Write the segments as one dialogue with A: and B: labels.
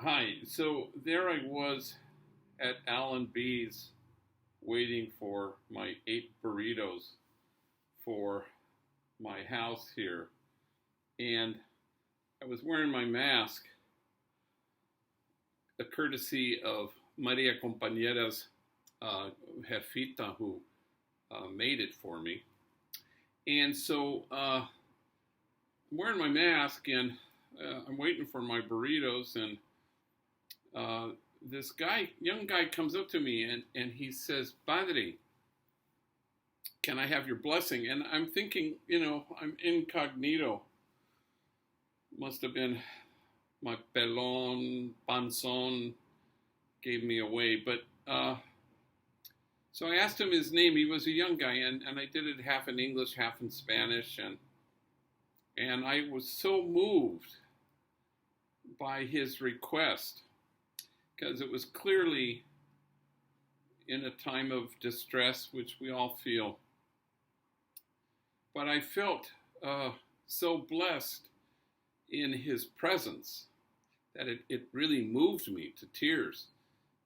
A: Hi. So there I was at Alan B's waiting for my 8 burritos for my house here. And I was wearing my mask, a courtesy of Maria Compañera's jefita who made it for me. And so I'm wearing my mask and I'm waiting for my burritos. And uh, this young guy, comes up to me and he says, Padre, can I have your blessing? And I'm thinking, I'm incognito. Must have been my pelon, panzon gave me away. But so I asked him his name. He was a young guy, and I did it half in English, half in Spanish. And I was so moved by his request because it was clearly in a time of distress, which we all feel. But I felt so blessed in his presence that it really moved me to tears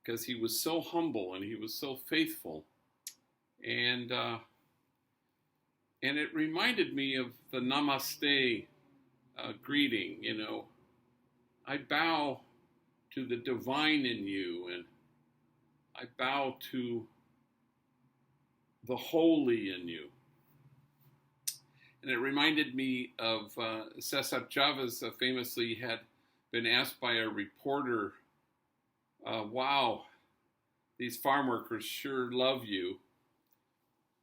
A: because he was so humble and he was so faithful. And it reminded me of the namaste greeting, I bow to the divine in you, and I bow to the holy in you. And it reminded me of Cesar Chavez famously had been asked by a reporter, wow, these farm workers sure love you.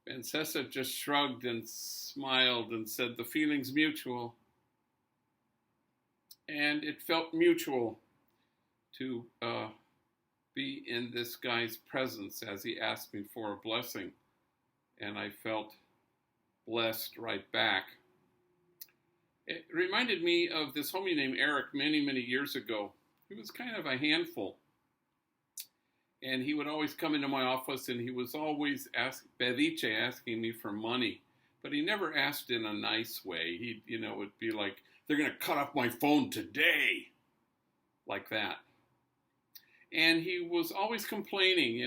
A: And Cesar just shrugged and smiled and said, the feeling's mutual. And it felt mutual to be in this guy's presence as he asked me for a blessing. And I felt blessed right back. It reminded me of this homie named Eric many, many years ago. He was kind of a handful. And he would always come into my office and he was always asking me for money. But he never asked in a nice way. He, would be like, they're going to cut off my phone today. Like that. And he was always complaining,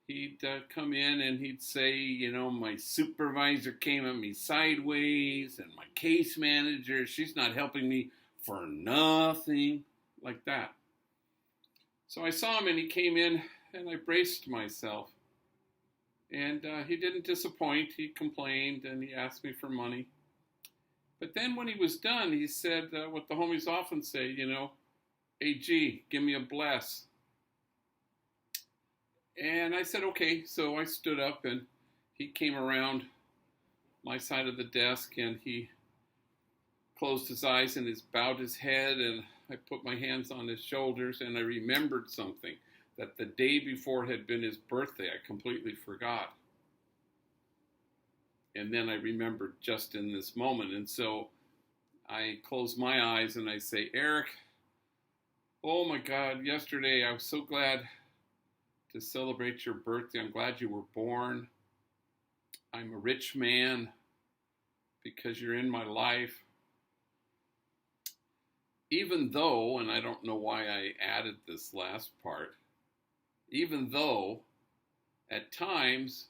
A: he'd come in and he'd say, my supervisor came at me sideways and my case manager, she's not helping me for nothing, like that. So I saw him and he came in and I braced myself. And he didn't disappoint. He complained and he asked me for money. But then when he was done, he said what the homies often say, hey, G, give me a bless. And I said, okay. So I stood up and he came around my side of the desk and he closed his eyes and bowed his head, and I put my hands on his shoulders and I remembered something that the day before had been his birthday. I completely forgot. And then I remembered just in this moment. And so I close my eyes and I say, Eric, oh my God, yesterday I was so glad to celebrate your birthday. I'm glad you were born. I'm a rich man because you're in my life. Even though, and I don't know why I added this last part, even though at times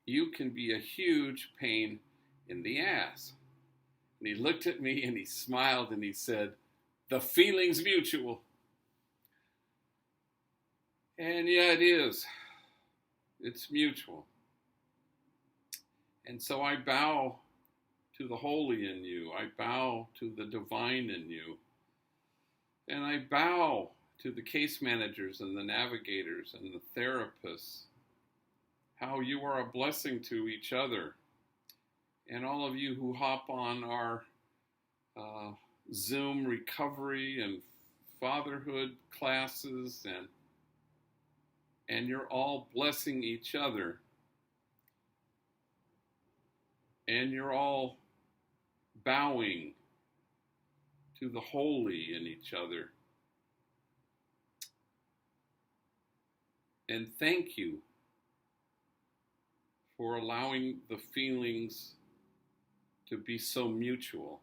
A: you can be a huge pain in the ass. And he looked at me and he smiled and he said, the feeling's mutual. And yeah, it is. It's mutual. And so I bow to the holy in you. I bow to the divine in you. And I bow to the case managers and the navigators and the therapists. How you are a blessing to each other. And all of you who hop on our Zoom recovery and fatherhood classes, and you're all blessing each other. And you're all bowing to the holy in each other. And thank you for allowing the feelings to be so mutual.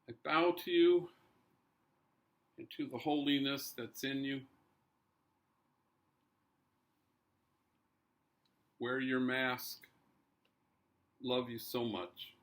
A: I bow to you and to the holiness that's in you. Wear your mask. Love you so much.